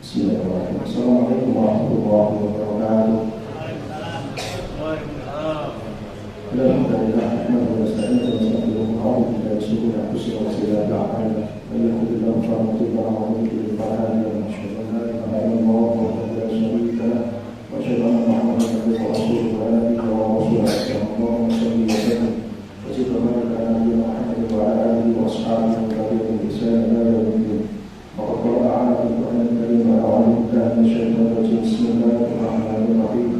Bismillahirrahmanirrahim. Assalamualaikum warahmatullahi wabarakatuh. Alhamdulillah, nahmaduhu wa nasta'inuhu wa nastaghfiruh wa na'udzu billahi min shururi anfusina wa sayyi'ati a'malina. Man yahdihillahu fala mudilla lahu wa man yudlil fala hadiya lahu. Asyhadu an la ilaha illallah wahdahu la syarika lahu wa asyhadu anna Muhammadan abduhu wa rasuluhu wa la nabiyya wa rasuluhu. Allahumma shalli wa sallim wa zid wa barik ala nabiyyina Muhammad wa ala alihi wa ashabihi wa tabi'in bi ihsan ila yaumiddin. وقد قال تعالى في القرآن الكريم أعوذ بالله من الشيطان الرجيم بسم الله الرحمن الرحيم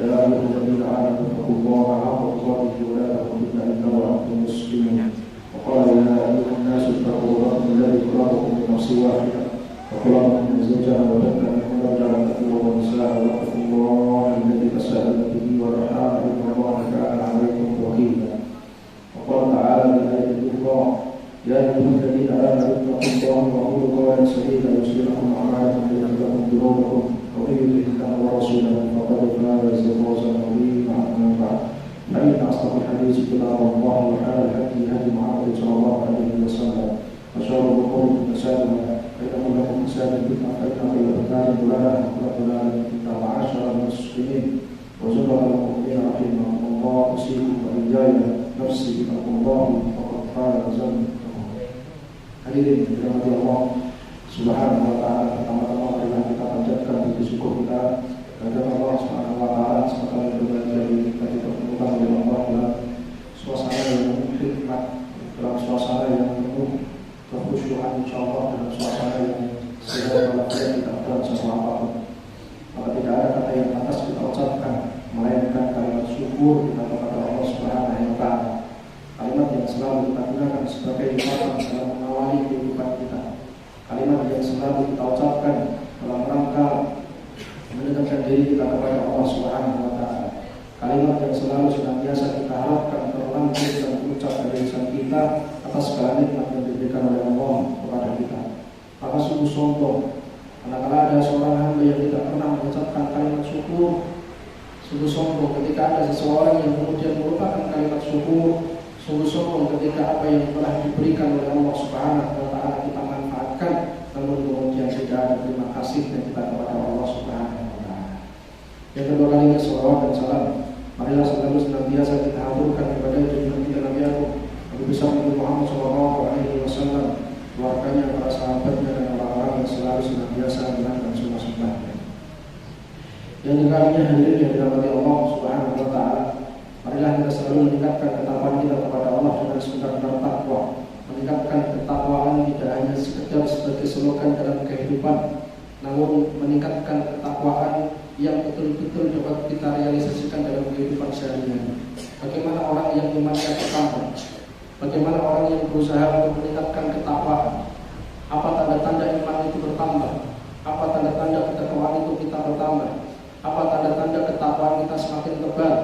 يا أيها الذين آمنوا اتقوا الله حق تقاته ولا تموتن إلا وأنتم مسلمون وقال يا أيها الناس اتقوا ربكم الذي خلقكم من نفس واحدة وخلق منها زوجها وبث منهما رجالا كثيرا ونساء واتقوا الله الذي تساءلون به والأرحام إن الله كان عليكم رقيبا وقال تعالى في الآية الأخرى يا أيها الذين آمنوا اتقوا الله وقولوا قولا سديدا يصلح لكم أعمالكم ويغفر لكم ذنوبكم ومن يطع الله ورسوله فقد فاز فوزا عظيما. أما بعد فإن أصدق الحديث كتاب الله وخير الهدي هدي محمد صلى الله عليه وسلم وشر الأمور محدثاتها فإن كل محدثة بدعة فإن كل بدعة ضلالة وكل ضلالة في النار. معاشر المسلمين وزملاء المؤمنين رحمهم الله أوصيكم وإياي نفسي بتقوى الله فقد فاز. Hadirin dirahmati Allah Subhanahu wa taala, pertama-tama marilah kita panjatkan puji syukur kita kepada Allah Subhanahu wa taala sekali berbahagia kita dipertemukan oleh Allah dalam suasana yang hikmat, dalam suasana yang penuh kekhusyuan insyaallah, dalam suasana yang segala walafiat kita dalam sesuatu apapun. Maka tidak ada kata yang pantas kita ucapkan melainkan kalimat syukur kita kepada Allah Subhanahu wa taala. Kalimat yang selalu kita gunakan sebagai ikatan dalam mengawali kehidupan kita. Kalimat yang selalu kita ucapkan dalam rangka mendekatkan diri kita kepada Allah Subhanahu wa taala. Kalimat yang selalu senantiasa kita harapkan terlampir dan terucap dari lisan kita atas segala nikmat yang diberikan oleh Allah kepada kita. Maka sungguh sombong manakala ada seorang hamba yang tidak pernah mengucapkan kalimat syukur. Sungguh sombong ketika ada seseorang yang kemudian melupakan kalimat syukur. Sungguh sombong ketika apa yang telah diberikan oleh Allah Subhanahu wa taala kita manfaatkan, namun kemudian tidak ada terima kasihnya kita kepada Allah Subhanahu wa taala. Yang kedua kalinya salawat dan salam marilah selalu senantiasa kita haturkan kepada junjungan kita Nabi Agung Nabi besar Nabi Muhammad sallallahu alaihi wasallam, keluarganya, para sahabatnya dan orang-orang yang selalu senantiasa menjalankan sunnah-sunnahnya. Yang ketiga hadirin yang dirahmati Allah Subhanahu wa taala, marilah kita selalu meningkatkan ketakwaan kita kepada Allah dengan sebenar-benar takwa. Meningkatkan ketakwaan tidak hanya sekedar sebagai slogan dalam kehidupan, namun meningkatkan ketakwaan yang betul-betul dapat kita realisasikan dalam kehidupan sehari-hari. Bagaimana orang yang imannya bertambah? Bagaimana orang yang berusaha untuk meningkatkan ketakwaan? Apa tanda-tanda iman itu bertambah? Apa tanda-tanda ketakwaan itu kita bertambah? Apa tanda-tanda ketakwaan kita semakin tebal?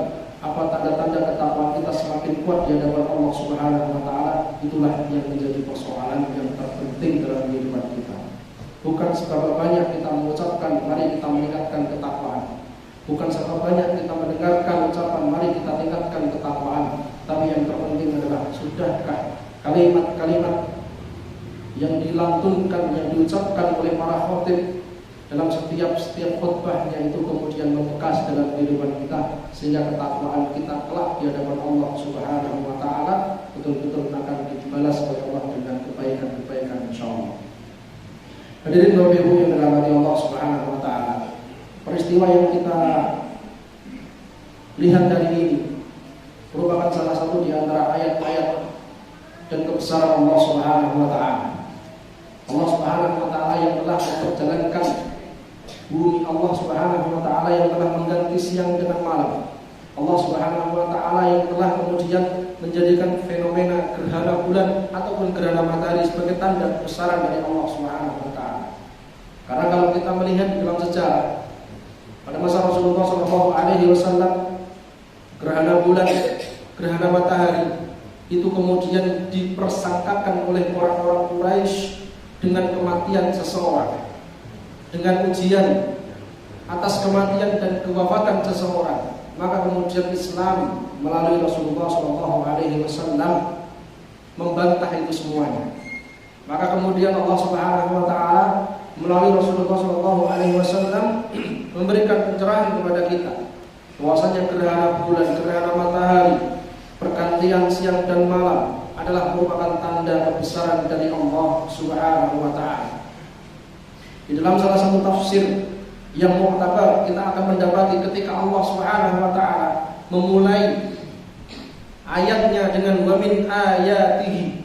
Apa tanda-tanda ketakwaan kita semakin kuat di hadapan Allah Subhanahu wa taala? Itulah yang menjadi persoalan yang terpenting dalam kehidupan kita. Bukan seberapa banyak kita mengucapkan mari kita meningkatkan ketakwaan. Bukan seberapa banyak kita mendengarkan ucapan mari kita tingkatkan ketakwaan. Tapi yang terpenting adalah sudahkah kalimat-kalimat yang dilantunkan, yang diucapkan oleh para khatib dalam setiap khutbahnya itu kemudian membekas dalam kehidupan kita, sehingga ketakwaan kita kelak di hadapan Allah Subhanahu wa taala betul-betul akan dibalas oleh Allah dengan kebaikan-kebaikan insyaallah. Hadirin Bapak Ibu yang dirahmati Allah Subhanahu wa taala, peristiwa yang kita lihat dari ini merupakan salah satu di antara ayat-ayat dan kebesaran Allah Subhanahu wa taala. Allah Subhanahu wa taala yang telah memperjalankan bumi, Allah Subhanahu wa taala yang telah mengganti siang dengan malam, Allah Subhanahu wa taala yang telah kemudian menjadikan fenomena gerhana bulan ataupun gerhana matahari sebagai tanda kebesaran dari Allah Subhanahu wa taala. Karena kalau kita melihat dalam sejarah pada masa Rasulullah sallallahu alaihi wasallam, gerhana bulan, gerhana matahari itu kemudian dipersangkakan oleh orang-orang Quraisy dengan kematian seseorang, dengan ujian atas kematian dan kewafatan seseorang. Maka kemudian Islam melalui Rasulullah SAW membantah itu semuanya. Maka kemudian Allah Subhanahu Wa Taala melalui Rasulullah SAW memberikan pencerahan kepada kita bahwasanya gerhana bulan, gerhana matahari, pergantian siang dan malam adalah merupakan tanda kebesaran dari Allah Subhanahu wa taala. Di dalam salah satu tafsir yang mu'tabar kita akan mendapati ketika Allah Subhanahu wa taala memulai ayatnya dengan wa min ayatihi.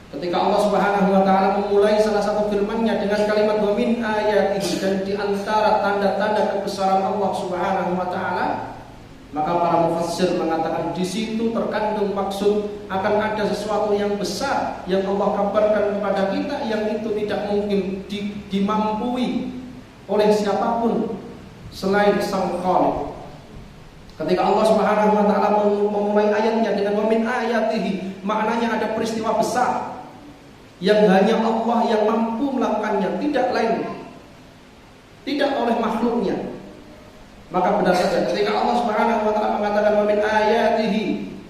Ketika Allah Subhanahu wa taala memulai salah satu firman-Nya dengan kalimat wa min ayatihi, dan di antara tanda-tanda kebesaran Allah Subhanahu wa taala, maka para mufassir mengatakan di situ terkandung maksud akan ada sesuatu yang besar yang Allah kabarkan kepada kita, yang itu tidak mungkin dimampui oleh siapapun selain Sang Khaliq. Ketika Allah Subhanahu wa taala memulai ayatnya dengan wa min ayatihi, maknanya ada peristiwa besar yang hanya Allah yang mampu melakukannya, tidak lain, tidak oleh makhluknya. Maka benar saja ketika Allah Subhanahu wa taala mengatakan wa min ayatihi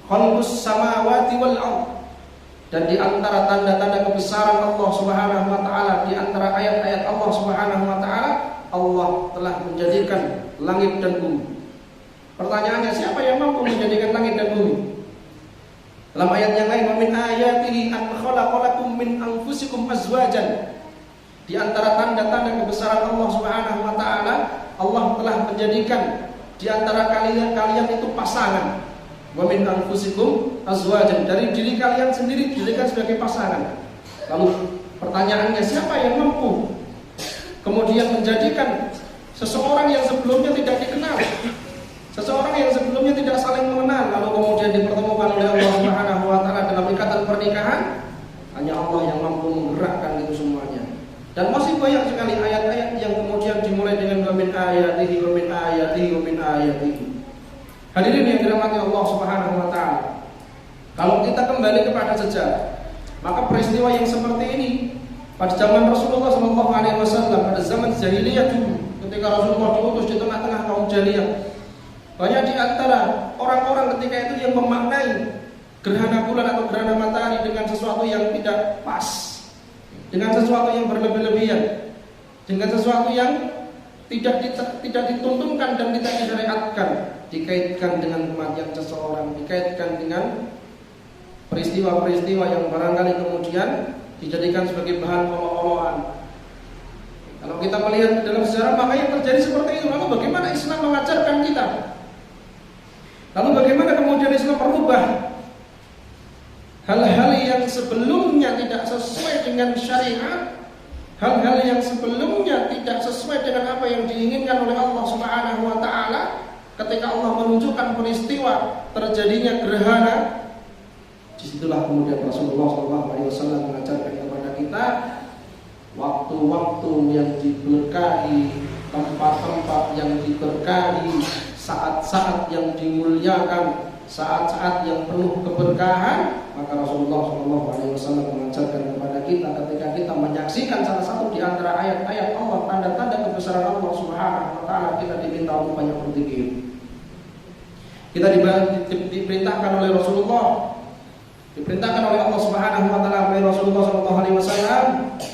khalqus samawati wal ardh, dan di antara tanda-tanda kebesaran Allah Subhanahu wa taala, di antara ayat-ayat Allah Subhanahu wa taala, Allah telah menjadikan langit dan bumi. Pertanyaannya, siapa yang mampu menjadikan langit dan bumi? Dalam ayat yang lain, wa min ayatihi an khalaqalakum min anfusikum azwajan. Di antara tanda-tanda kebesaran Allah Subhanahu wa taala, Allah telah menjadikan di antara kalian itu pasangan. Wa min anfusikum azwajan, dari diri kalian sendiri dijadikan sebagai pasangan. Lalu pertanyaannya, siapa yang mampu kemudian menjadikan seseorang yang sebelumnya tidak dikenal, seseorang yang sebelumnya tidak saling mengenal, lalu kemudian dipertemukan oleh Allah Subhanahu wa taala dalam ikatan pernikahan? Hanya Allah yang mampu menggerakkan itu semuanya. Dan masih banyak sekali ayat-ayat yang kemudian dimulai dengan wa min ayatihi wa min ayatihi wa min ayatihi. Hadirin yang dirahmati Allah Subhanahu wa taala, kalau kita kembali kepada sejarah, maka peristiwa yang seperti ini pada zaman Rasulullah SAW, pada zaman jahiliyah dulu, ketika Rasulullah diutus di tengah-tengah kaum jahiliyah, banyak di antara orang-orang ketika itu yang memaknai gerhana bulan atau gerhana matahari dengan sesuatu yang tidak pas, dengan sesuatu yang berlebih-lebihan, dengan sesuatu yang tidak dituntunkan dan tidak disyariatkan, dikaitkan dengan kematian seseorang, dikaitkan dengan peristiwa-peristiwa yang barangkali kemudian dijadikan sebagai bahan olok-olokan. Kalau kita melihat dalam sejarah, maka yang terjadi seperti itu. Lalu bagaimana Islam mengajarkan kita? Lalu bagaimana kemudian Islam merubah hal-hal yang sebelumnya tidak sesuai dengan syariat, hal-hal yang sebelumnya tidak sesuai dengan apa yang diinginkan oleh Allah Subhanahu wa taala? Ketika Allah menunjukkan peristiwa terjadinya gerhana, disitulah kemudian Rasulullah SAW mengajarkan kepada kita waktu-waktu yang diberkahi, tempat-tempat yang diberkahi, saat-saat yang dimuliakan, saat-saat yang penuh keberkahan. Maka Rasulullah SAW mengajarkan kepada kita ketika kita menyaksikan salah satu di antara ayat-ayat Allah, tanda-tanda kebesaran Allah Subhanahu wa taala, kita diminta untuk banyak berzikir. Kita diperintahkan oleh Rasulullah, diperintahkan oleh Allah Subhanahu wa taala oleh Rasulullah SAW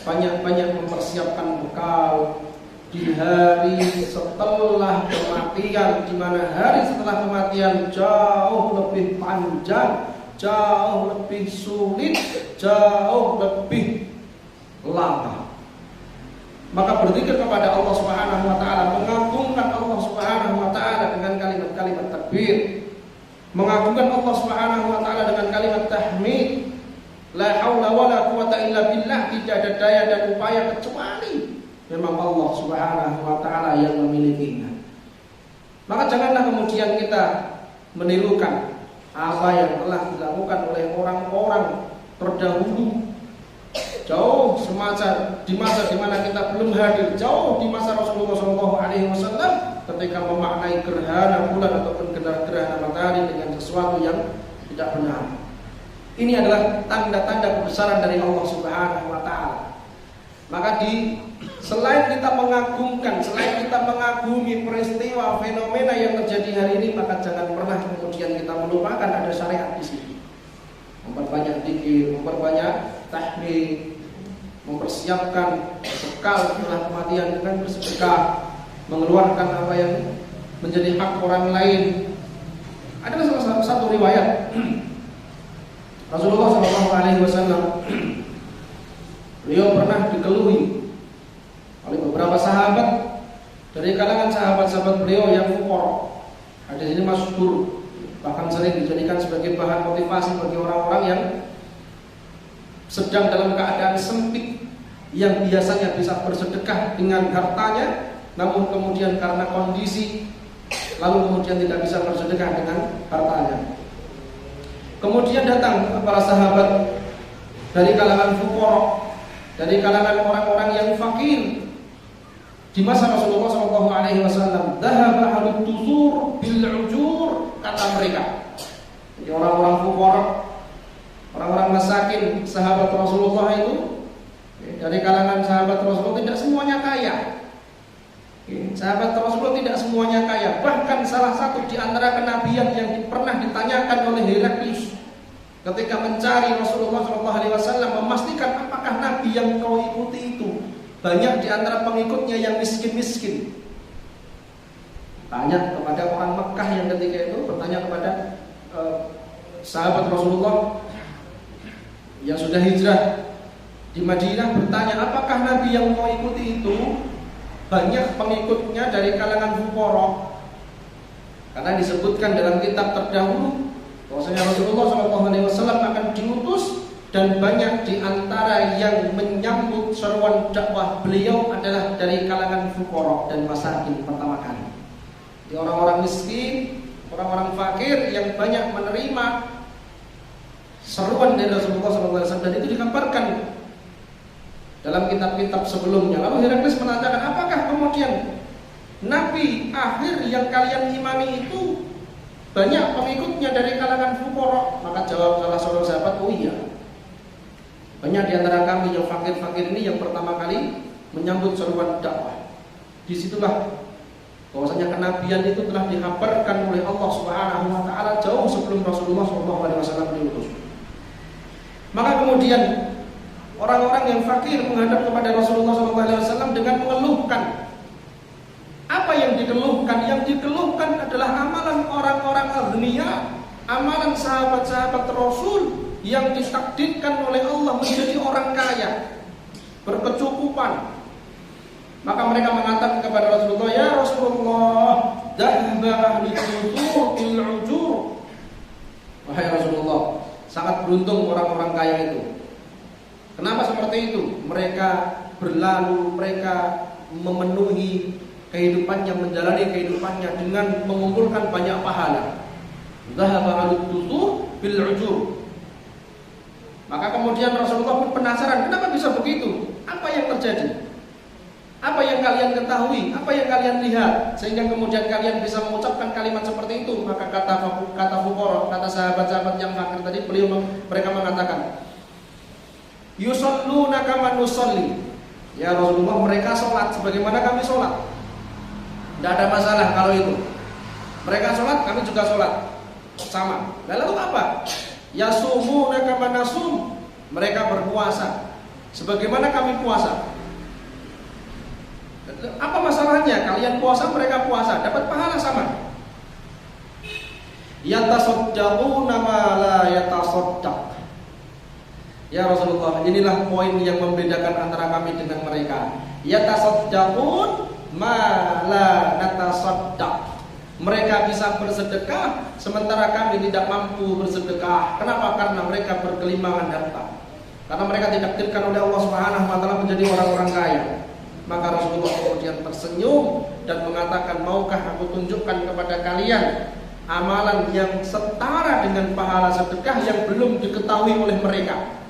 banyak-banyak mempersiapkan bekal di hari setelah kematian, di mana hari setelah kematian jauh lebih panjang, jauh lebih sulit, jauh lebih lama. Maka berzikir kepada Allah Subhanahu wa taala, mengagungkan Allah Subhanahu wa taala dengan kalimat-kalimat takbir, mengagungkan Allah Subhanahu wa taala dengan kalimat tahmid, la haula wala quwata illa billah, tidak ada daya dan upaya kecuali memang Allah Subhanahu wa taala yang memilikinya. Maka janganlah kemudian kita menirukan apa yang telah dilakukan oleh orang-orang terdahulu, jauh di masa di mana kita belum hadir, jauh di masa Rasulullah SAW, ketika memaknai gerhana bulan ataupun gerhana matahari dengan sesuatu yang tidak benar. Ini adalah tanda-tanda kebesaran dari Allah Subhanahu wa taala. Maka selain kita mengagungkan, selain kita mengagumi peristiwa fenomena yang terjadi hari ini, maka jangan pernah kemudian kita melupakan ada syariat di sini. Memperbanyak zikir, memperbanyak tahmid, mempersiapkan bekal setelah kematian dengan bersedekah, mengeluarkan apa yang menjadi hak orang lain. Ada salah satu riwayat Rasulullah SAW, beliau pernah dikeluhi oleh beberapa sahabat dari kalangan sahabat-sahabat beliau yang fuqara. Hadis ini masyhur, bahkan sering dijadikan sebagai bahan motivasi bagi orang-orang yang sedang dalam keadaan sempit, yang biasanya bisa bersedekah dengan hartanya, namun kemudian karena kondisi lalu kemudian tidak bisa bersedekah dengan hartanya. Kemudian datang para sahabat dari kalangan fuqara, dari kalangan orang-orang yang fakir di masa Rasulullah SAW. Dhahaba ahlut tusur bil ujur, kata mereka. Jadi orang-orang fuqara, orang-orang masakin sahabat Rasulullah itu, dari kalangan sahabat Rasulullah tidak semuanya kaya. Sahabat Rasulullah tidak semuanya kaya. Bahkan salah satu di antara kenabian yang pernah ditanyakan oleh Heraklius ketika mencari Rasulullah SAW, memastikan apakah Nabi yang kau ikuti itu banyak di antara pengikutnya yang miskin-miskin. Tanya kepada orang Mekah yang ketika itu, bertanya kepada sahabat Rasulullah yang sudah hijrah di Madinah, bertanya apakah Nabi yang kau ikuti itu banyak pengikutnya dari kalangan fuqara. Karena disebutkan dalam kitab terdahulu bahwasanya Rasulullah SAW akan diutus dan banyak di antara yang menyambut seruan dakwah beliau adalah dari kalangan fuqara dan masakin pertama kali. Di orang-orang miskin, orang-orang fakir yang banyak menerima seruan dari Rasulullah SAW, dan itu dikabarkan dalam kitab-kitab sebelumnya. Lalu Heraklius menanyakan, apakah kemudian Nabi akhir yang kalian imani itu banyak pengikutnya dari kalangan fuqara? Maka jawab salah seorang sahabat, oh iya, banyak di antara kami yang fakir-fakir ini yang pertama kali menyambut seruan dakwah. Disitulah bahwasanya kenabian itu telah dikabarkan oleh Allah Subhanahu wa taala jauh sebelum Rasulullah SAW diutus. Maka kemudian orang-orang yang fakir menghadap kepada Rasulullah SAW dengan mengeluhkan. Apa yang dikeluhkan? Yang dikeluhkan adalah amalan orang-orang aghnia, amalan sahabat-sahabat Rasul yang ditakdirkan oleh Allah menjadi orang kaya, berkecukupan. Maka mereka mengatakan kepada Rasulullah, ya Rasulullah, dhahaba ahli tusur bil ujur. Wahai Rasulullah, sangat beruntung orang-orang kaya itu. Kenapa seperti itu? Mereka berlalu, mereka memenuhi kehidupannya, menjalani kehidupannya dengan mengumpulkan banyak pahala. Dhahaba ahli tusur bil ujur. Maka kemudian Rasulullah pun penasaran, kenapa bisa begitu? Apa yang terjadi? Apa yang kalian ketahui? Apa yang kalian lihat? Sehingga kemudian kalian bisa mengucapkan kalimat seperti itu. Maka kata fuqara, kata sahabat-sahabat yang fakir tadi, mereka mengatakan, yusalluna kama nusalli. Ya Rasulullah, mereka sholat sebagaimana kami sholat. Tidak ada masalah kalau itu. Mereka sholat, kami juga sholat, sama. Lalu apa? Yasumuna kama nasum. Mereka berpuasa sebagaimana kami puasa. Apa masalahnya? Kalian puasa, mereka puasa, dapat pahala sama. Yatasaddaquna ma la yatasaddaq. Ya Rasulullah, inilah poin yang membedakan antara kami dengan mereka. Yatasaddaqun ma la natasaddaq. Mereka bisa bersedekah sementara kami tidak mampu bersedekah. Kenapa? Karena mereka berkelimangan harta. Karena mereka ditakdirkan oleh Allah Subhanahu wa taala menjadi orang-orang kaya. Maka Rasulullah kemudian tersenyum dan mengatakan, maukah aku tunjukkan kepada kalian amalan yang setara dengan pahala sedekah yang belum diketahui oleh mereka?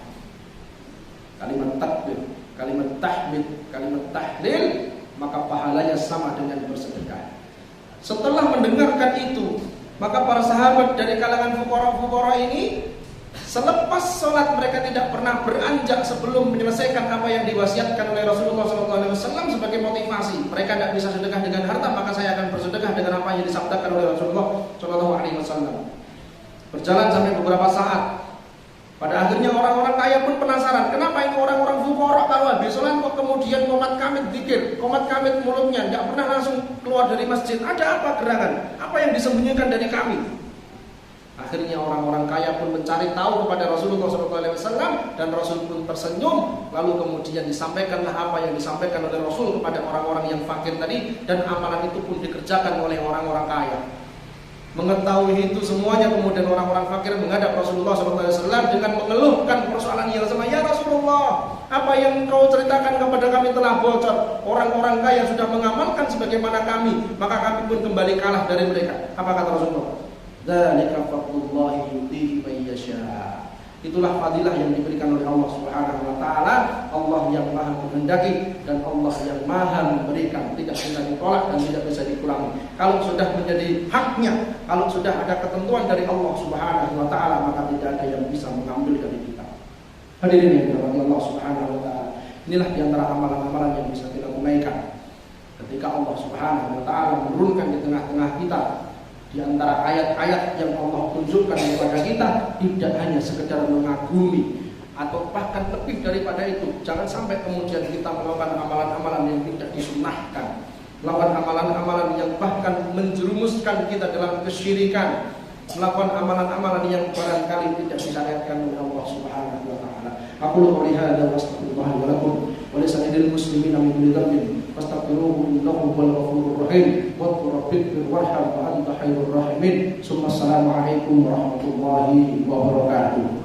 Kalimat takbir, kalimat tahmid, kalimat tahlil, maka pahalanya sama dengan bersedekah. Setelah mendengarkan itu, maka para sahabat dari kalangan fuqara ini, selepas sholat mereka tidak pernah beranjak sebelum menyelesaikan apa yang diwasiatkan oleh Rasulullah SAW sebagai motivasi. Mereka tidak bisa sedekah dengan harta, maka saya akan bersedekah dengan apa yang disabdakan oleh Rasulullah SAW. Berjalan sampai beberapa saat. Pada akhirnya orang-orang kaya pun penasaran, kenapa ini orang-orang fuqara kalau kemudian komat kamit zikir, komat kamit mulutnya, tidak pernah langsung keluar dari masjid. Ada apa gerangan? Apa yang disembunyikan dari kami? Akhirnya orang-orang kaya pun mencari tahu kepada Rasulullah SAW dan Rasul pun tersenyum. Lalu kemudian disampaikanlah apa yang disampaikan oleh Rasul kepada orang-orang yang fakir tadi, dan amalan itu pun dikerjakan oleh orang-orang kaya. Mengetahui itu semuanya, kemudian orang-orang fakir menghadap Rasulullah SAW dengan mengeluhkan persoalan yang sama. Ya Rasulullah, apa yang kau ceritakan kepada kami telah bocor. Orang-orang kaya sudah mengamalkan sebagaimana kami, maka kami pun kembali kalah dari mereka. Apa kata Rasulullah? Dzalika fadlullahi yutihi may yasha. Itulah fadilah yang diberikan oleh Allah Subhanahu wa taala. Allah yang Maha menghendaki dan Allah yang Maha memberikan, tidak bisa ditolak dan tidak bisa dikurangi. Kalau sudah menjadi haknya, kalau sudah ada ketentuan dari Allah Subhanahu wa taala, maka tidak ada yang bisa mengambil dari kita. Hadirin yang dirahmati Allah Subhanahu wa taala. Inilah di antara amalan-amalan yang bisa kita tunaikan ketika Allah Subhanahu wa taala menurunkan di tengah-tengah kita. Di antara ayat-ayat yang Allah tunjukkan kepada kita, tidak hanya sekedar mengagumi atau bahkan lebih daripada itu. Jangan sampai kemudian kita melakukan amalan-amalan yang tidak disunnahkan, melakukan amalan-amalan yang bahkan menjerumuskan kita dalam kesyirikan, melakukan amalan-amalan yang barangkali tidak disyariatkan oleh Allah Subhanahu wa taala. Aqulu qouli hadza wa astaghfirullah wa lakum wa li sa'iril muslimina min kulli dhanbin fastaghfiruhu innahu huwal ghafurur rahim wa rabbighfir warham wa anta khairur rahimin. Assalamu alaikum warahmatullahi wabarakatuh.